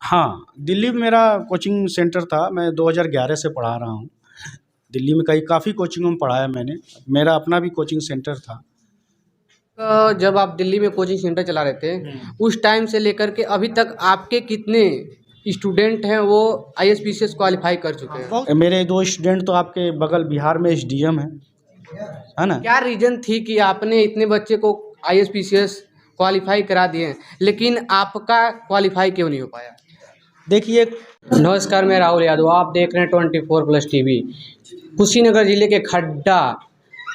हाँ, दिल्ली में मेरा कोचिंग सेंटर था। मैं 2011 से पढ़ा रहा हूँ। दिल्ली में काफ़ी कोचिंगों में पढ़ाया मैंने। मेरा अपना भी कोचिंग सेंटर था। जब आप दिल्ली में कोचिंग सेंटर चला रहे थे, उस टाइम से लेकर के अभी तक आपके कितने स्टूडेंट हैं वो आईएसपीसीएस क्वालिफाई कर चुके हैं? मेरे 2 स्टूडेंट तो आपके बगल बिहार में एसडीएम हैं, है ना? क्या रीजन थी कि आपने इतने बच्चे को आईएसपीसीएस क्वालिफाई करा दिए हैं, लेकिन आपका क्वालिफाई क्यों नहीं हो पाया? देखिए, नमस्कार, मैं राहुल यादव, आप देख रहे हैं 24+ टीवी। कुशीनगर जिले के खड्डा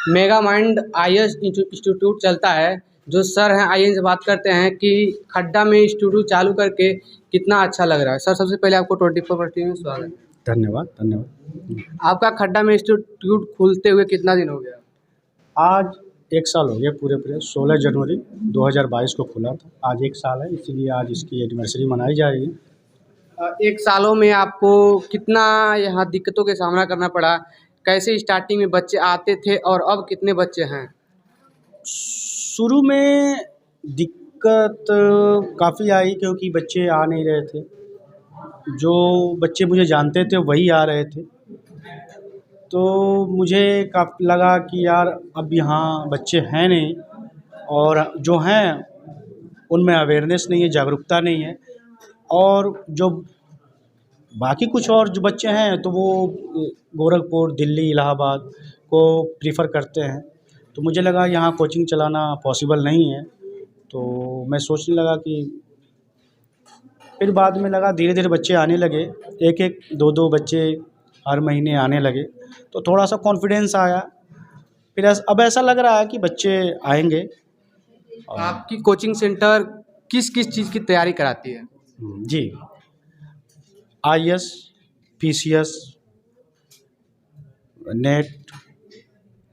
मेगा माइंड आईएएस इंस्टीट्यूट चलता है। जो सर हैं आइए इनसे बात करते हैं कि खड्डा में इंस्टीट्यूट चालू करके कितना अच्छा लग रहा है। सर, सबसे पहले आपको 24+ टीवी में स्वागत है। धन्यवाद, धन्यवाद। आपका खड्डा में इंस्टीट्यूट खुलते हुए कितना दिन हो गया? आज 1 साल हो गया पूरे 16 जनवरी 2022 को खुला था। आज 1 साल है, इसीलिए आज इसकी एनिवर्सरी मनाई जा रही है। 1 सालों में आपको कितना यहाँ दिक्कतों का सामना करना पड़ा? कैसे स्टार्टिंग में बच्चे आते थे और अब कितने बच्चे हैं? शुरू में दिक्कत काफ़ी आई, क्योंकि बच्चे आ नहीं रहे थे। जो बच्चे मुझे जानते थे वही आ रहे थे। तो मुझे काफ़ी लगा कि यार अब यहाँ बच्चे हैं नहीं, और जो हैं उनमें अवेयरनेस नहीं है, जागरूकता नहीं है। और जो बाकी कुछ और जो बच्चे हैं तो वो गोरखपुर, दिल्ली, इलाहाबाद को प्रीफ़र करते हैं। तो मुझे लगा यहाँ कोचिंग चलाना पॉसिबल नहीं है। तो मैं सोचने लगा कि फिर बाद में लगा धीरे-धीरे बच्चे आने लगे। 1-1, 2-2 बच्चे हर महीने आने लगे, तो थोड़ा-सा कॉन्फिडेंस आया। फिर अब ऐसा लग रहा है कि बच्चे आएँगे। आपकी कोचिंग सेंटर किस-किस चीज़ की तैयारी कराती है? जी, आईएएस, पीसीएस, नेट,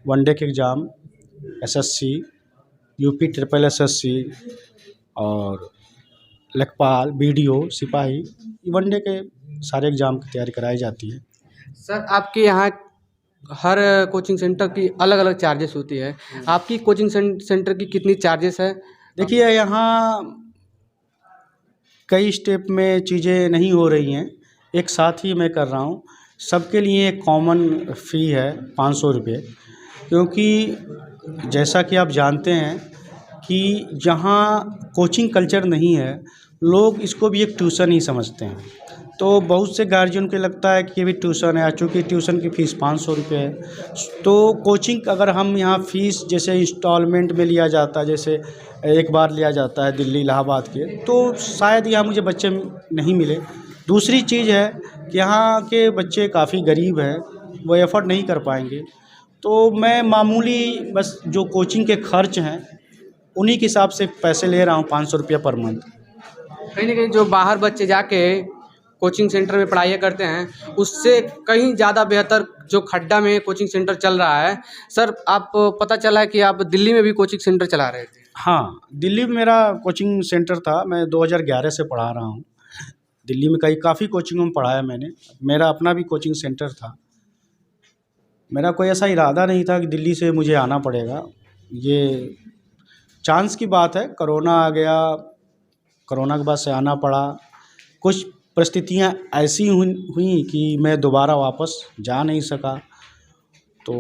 वनडे के exam, SSC, UP triple SSC और लेखपाल, बीडीओ, सिपाही, वनडे के सारे एग्ज़ाम की तैयारी कराई जाती है। सर, आपके यहाँ हर कोचिंग सेंटर की अलग-अलग चार्जेस होती है। आपकी कोचिंग सेंटर की कितनी चार्जेस है? देखिए, यहाँ कई स्टेप में चीज़ें नहीं हो रही हैं, एक साथ ही मैं कर रहा हूँ। सबके लिए एक कॉमन फ़ी है 500 रुपये, क्योंकि जैसा कि आप जानते हैं कि जहाँ कोचिंग कल्चर नहीं है, लोग इसको भी एक ट्यूशन ही समझते हैं। तो बहुत से गार्जियन को लगता है कि ये भी ट्यूशन है, चूँकि ट्यूशन की फ़ीस 500 रुपये है। तो कोचिंग अगर हम यहाँ फ़ीस जैसे इंस्टॉलमेंट में लिया जाता है, जैसे एक बार लिया जाता है दिल्ली, इलाहाबाद के, तो शायद यहाँ मुझे बच्चे नहीं मिले। दूसरी चीज़ है कि यहाँ के बच्चे काफ़ी गरीब हैं, वो एफ़ोर्ड नहीं कर पाएंगे। तो मैं मामूली बस जो कोचिंग के खर्च हैं उन्हीं के हिसाब से पैसे ले रहा हूँ, 500 रुपये पर मंथ। कहीं न कहीं जो बाहर बच्चे जाके कोचिंग सेंटर में पढ़ाई करते हैं, उससे कहीं ज़्यादा बेहतर जो खड्डा में कोचिंग सेंटर चल रहा है। सर, आप पता चला है कि आप दिल्ली में भी कोचिंग सेंटर चला रहे थे? हाँ, दिल्ली में मेरा कोचिंग सेंटर था। मैं 2011 से पढ़ा रहा हूँ। दिल्ली में काफ़ी कोचिंगों में पढ़ाया मैंने। मेरा अपना भी कोचिंग सेंटर था। मेरा कोई ऐसा इरादा नहीं था कि दिल्ली से मुझे आना पड़ेगा। ये चांस की बात है, कोरोना आ गया, कोरोना के बाद से आना पड़ा। कुछ परिस्थितियाँ ऐसी हुई कि मैं दोबारा वापस जा नहीं सका। तो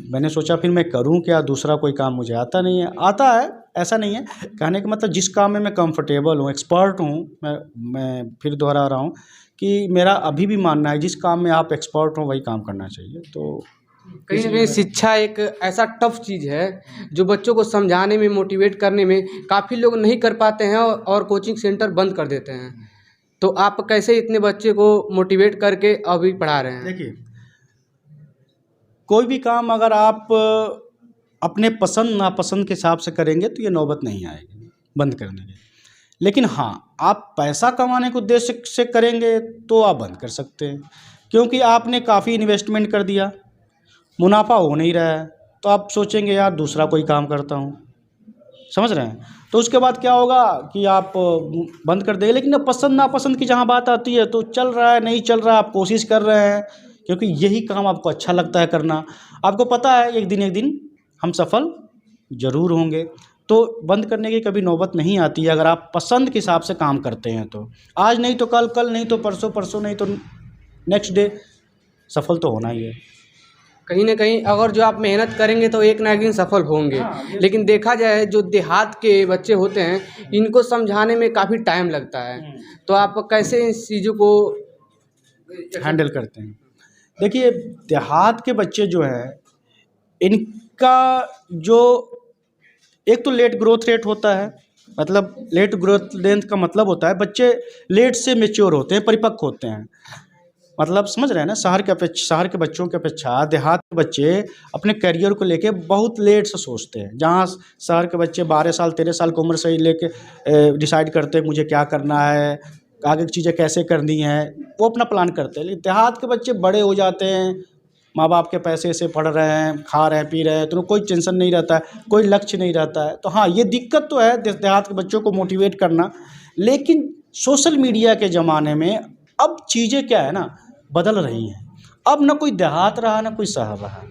मैंने सोचा फिर मैं करूं क्या, दूसरा कोई काम मुझे आता नहीं है। आता है, ऐसा नहीं है, कहने का मतलब जिस काम में मैं कंफर्टेबल हूं, एक्सपर्ट हूं, मैं फिर दोहरा रहा हूं कि मेरा अभी भी मानना है जिस काम में आप एक्सपर्ट हो वही काम करना चाहिए। तो कहीं न कहीं शिक्षा एक ऐसा टफ चीज़ है जो बच्चों को समझाने में, मोटिवेट करने में काफ़ी लोग नहीं कर पाते हैं और कोचिंग सेंटर बंद कर देते हैं। तो आप कैसे इतने बच्चे को मोटिवेट करके अभी पढ़ा रहे हैं? देखिए, कोई भी काम अगर आप अपने पसंद नापसंद के हिसाब से करेंगे तो ये नौबत नहीं आएगी बंद करने की। लेकिन हाँ, आप पैसा कमाने के उद्देश्य से करेंगे तो आप बंद कर सकते हैं, क्योंकि आपने काफ़ी इन्वेस्टमेंट कर दिया, मुनाफा हो नहीं रहा है, तो आप सोचेंगे यार दूसरा कोई काम करता हूँ, समझ रहे हैं? तो उसके बाद क्या होगा कि आप बंद कर देंगे। लेकिन अब पसंद नापसंद की जहाँ बात आती है तो चल रहा है, नहीं चल रहा है, आप कोशिश कर रहे हैं, क्योंकि यही काम आपको अच्छा लगता है करना। आपको पता है एक दिन हम सफल ज़रूर होंगे। तो बंद करने की कभी नौबत नहीं आती है अगर आप पसंद के हिसाब से काम करते हैं तो। आज नहीं तो कल, कल नहीं तो परसों, परसों नहीं तो नेक्स्ट डे सफल तो होना ही है। कहीं ना कहीं अगर जो आप मेहनत करेंगे तो एक ना एक दिन सफल होंगे। लेकिन देखा जाए जो देहात के बच्चे होते हैं इनको समझाने में काफ़ी टाइम लगता है, तो आप कैसे इन चीज़ों को हैंडल करते हैं? देखिए, देहात के बच्चे जो है इनका जो एक तो लेट ग्रोथ रेट होता है, मतलब लेट ग्रोथ लेंथ का मतलब होता है बच्चे लेट से मैच्योर होते हैं, परिपक्व होते हैं। मतलब समझ रहे हैं ना, शहर के बच्चों की अपेक्षा देहात के बच्चे अपने करियर को लेके बहुत लेट से सोचते हैं। जहाँ शहर के बच्चे 12 साल 13 साल की उम्र से ही लेके डिसाइड करते हैं मुझे क्या करना है, आगे की चीज़ें कैसे करनी है, वो अपना प्लान करते हैं। लेकिन देहात के बच्चे बड़े हो जाते हैं, माँ बाप के पैसे से पढ़ रहे हैं, खा रहे हैं, पी रहे हैं, तो कोई टेंशन नहीं रहता है, कोई लक्ष्य नहीं रहता है। तो हाँ, ये दिक्कत तो है देहात के बच्चों को मोटिवेट करना। लेकिन सोशल मीडिया के ज़माने में अब चीज़ें क्या है ना, बदल रही हैं। अब ना कोई देहात रहा ना कोई शहर रहा,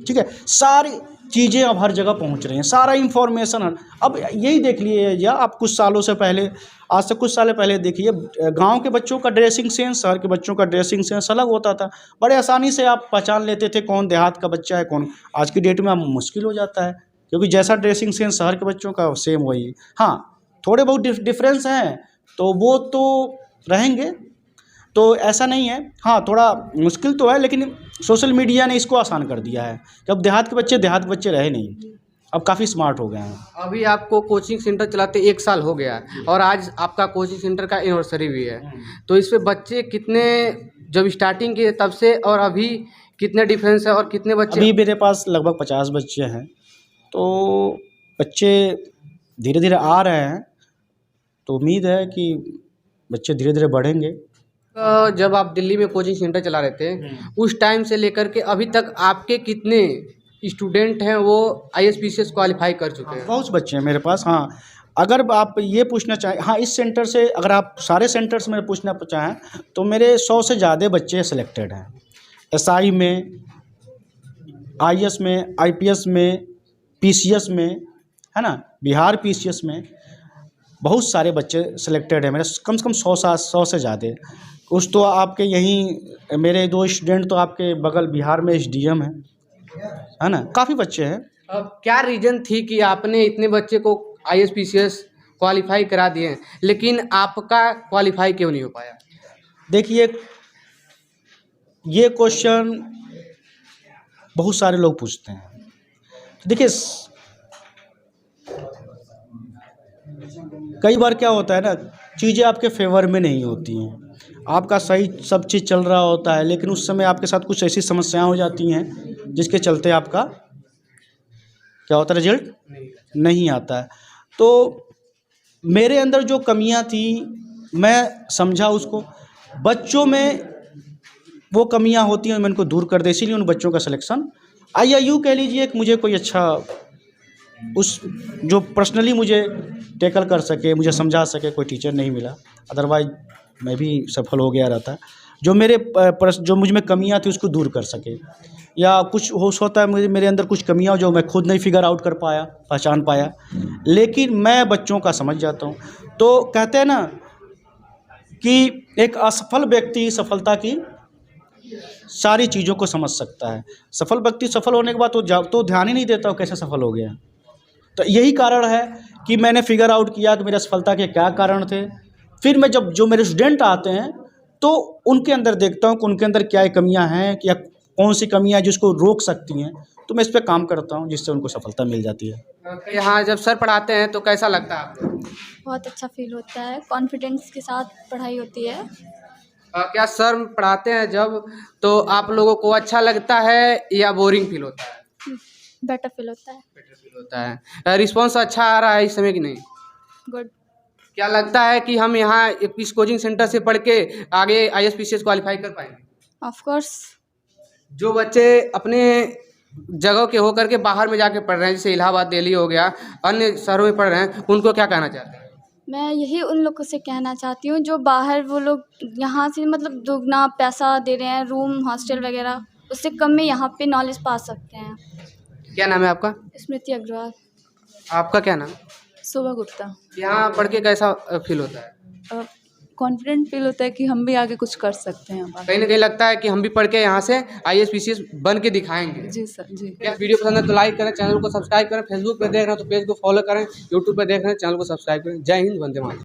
ठीक है। सारी चीज़ें अब हर जगह पहुंच रही हैं, सारा इन्फॉर्मेशन। अब यही देख लिए या आप कुछ सालों से पहले, आज से कुछ साल पहले देखिए, गांव के बच्चों का ड्रेसिंग सेंस, शहर के बच्चों का ड्रेसिंग सेंस अलग होता था। बड़े आसानी से आप पहचान लेते थे कौन देहात का बच्चा है कौन। आज की डेट में अब मुश्किल हो जाता है, क्योंकि जैसा ड्रेसिंग सेंस शहर के बच्चों का सेम वही। हाँ, थोड़े बहुत डिफरेंस हैं तो वो तो रहेंगे, तो ऐसा नहीं है। हाँ, थोड़ा मुश्किल तो है, लेकिन सोशल मीडिया ने इसको आसान कर दिया है कि अब देहात के बच्चे रहे नहीं, अब काफ़ी स्मार्ट हो गए हैं। अभी आपको कोचिंग सेंटर चलाते 1 साल हो गया और आज आपका कोचिंग सेंटर का एनिवर्सरी भी है, तो इस पे बच्चे कितने, जब स्टार्टिंग किए तब से और अभी कितने डिफरेंस है और कितने बच्चे? अभी मेरे पास लगभग 50 बच्चे हैं, तो बच्चे धीरे धीरे आ रहे हैं, तो उम्मीद है कि बच्चे धीरे धीरे बढ़ेंगे। जब आप दिल्ली में कोचिंग सेंटर चला रहे थे उस टाइम से लेकर के अभी तक आपके कितने स्टूडेंट हैं वो ISPCS क्वालिफाई कर चुके हैं? बहुत बच्चे हैं मेरे पास। हाँ, अगर आप ये पूछना चाहें, हाँ, इस सेंटर से अगर आप सारे सेंटर से मेरे पूछना चाहें तो मेरे 100 से ज़्यादा बच्चे सिलेक्टेड हैं। SI में, IS में, IPS में, PCS में, है ना, बिहार PCS में बहुत सारे बच्चे सिलेक्टेड हैं मेरे, कम से कम 100 से ज़्यादा। कुछ तो आपके यहीं, मेरे 2 स्टूडेंट तो आपके बगल बिहार में SDM है ना, काफ़ी बच्चे हैं। अब क्या रीज़न थी कि आपने इतने बच्चे को ISPCS क्वालिफाई करा दिए हैं, लेकिन आपका क्वालिफाई क्यों नहीं हो पाया? देखिए, ये क्वेश्चन बहुत सारे लोग पूछते हैं। देखिए, कई बार क्या होता है ना, चीज़ें आपके फेवर में नहीं होती हैं, आपका सही सब चीज़ चल रहा होता है, लेकिन उस समय आपके साथ कुछ ऐसी समस्याएं हो जाती हैं जिसके चलते आपका क्या होता है, रिजल्ट नहीं आता है। तो मेरे अंदर जो कमियां थी मैं समझा उसको, बच्चों में वो कमियां होती हैं, मैं उनको दूर कर दे, इसीलिए उन बच्चों का सिलेक्शन, या यूँ कह लीजिए कि मुझे कोई अच्छा उस जो पर्सनली मुझे टैकल कर सके, मुझे समझा सके, कोई टीचर नहीं मिला। अदरवाइज मैं भी सफल हो गया रहता। जो जो मुझ में कमियां थी उसको दूर कर सके, या कुछ होता है मेरे अंदर कुछ कमियां जो मैं खुद नहीं फिगर आउट कर पाया, पहचान पाया, लेकिन मैं बच्चों का समझ जाता हूँ। तो कहते हैं ना कि एक असफल व्यक्ति सफलता की सारी चीज़ों को समझ सकता है। सफल व्यक्ति सफल होने के बाद तो ध्यान ही नहीं देता वो कैसे सफल हो गया। तो यही कारण है कि मैंने फिगर आउट किया कि मेरे सफलता के क्या कारण थे। फिर मैं जब जो मेरे स्टूडेंट आते हैं तो उनके अंदर देखता हूँ कि उनके अंदर क्या कमियां हैं या कौन सी कमियां जिसको रोक सकती हैं, तो मैं इस पर काम करता हूँ जिससे उनको सफलता मिल जाती है। यहाँ जब सर पढ़ाते हैं तो कैसा लगता है आपको? बहुत अच्छा फील होता है, कॉन्फिडेंस के साथ पढ़ाई होती है। क्या सर पढ़ाते हैं जब तो आप लोगों को अच्छा लगता है या बोरिंग फील होता है? बेटर फील होता है। बेटर फील होता है। रिस्पॉन्स अच्छा आ रहा है इस समय कि नहीं? गुड। क्या लगता है कि हम यहाँ इस कोचिंग सेंटर से पढ़ के आगे ISPCS क्वालिफाई कर पाएंगे? Of course. जो बच्चे अपने जगह के होकर के बाहर में जाके पढ़ रहे हैं, जैसे इलाहाबाद, दिल्ली हो गया, अन्य शहरों में पढ़ रहे हैं, उनको क्या कहना चाहते हैं? मैं यही उन लोगों से कहना चाहती हूँ जो बाहर, वो लोग यहाँ से मतलब दुगना पैसा दे रहे हैं, रूम हॉस्टल वगैरह, उससे कम में यहाँ पे नॉलेज पा सकते हैं। क्या नाम है आपका? स्मृति अग्रवाल। आपका क्या नाम? शोभा गुप्ता। यहाँ पढ़ के कैसा फील होता है? कॉन्फिडेंट फील होता है कि हम भी आगे कुछ कर सकते हैं। कहीं ना कहीं लगता है कि हम भी पढ़ के यहाँ से IAS PCS बन के दिखाएंगे। जी सर जी। वीडियो पसंद है तो लाइक करें, चैनल को सब्सक्राइब करें, फेसबुक पे देख रहे हैं तो पेज को फॉलो करें, यूट्यूब पे देख रहे हैं चैनल को सब्सक्राइब करें। जय हिंद, वंदे मातरम।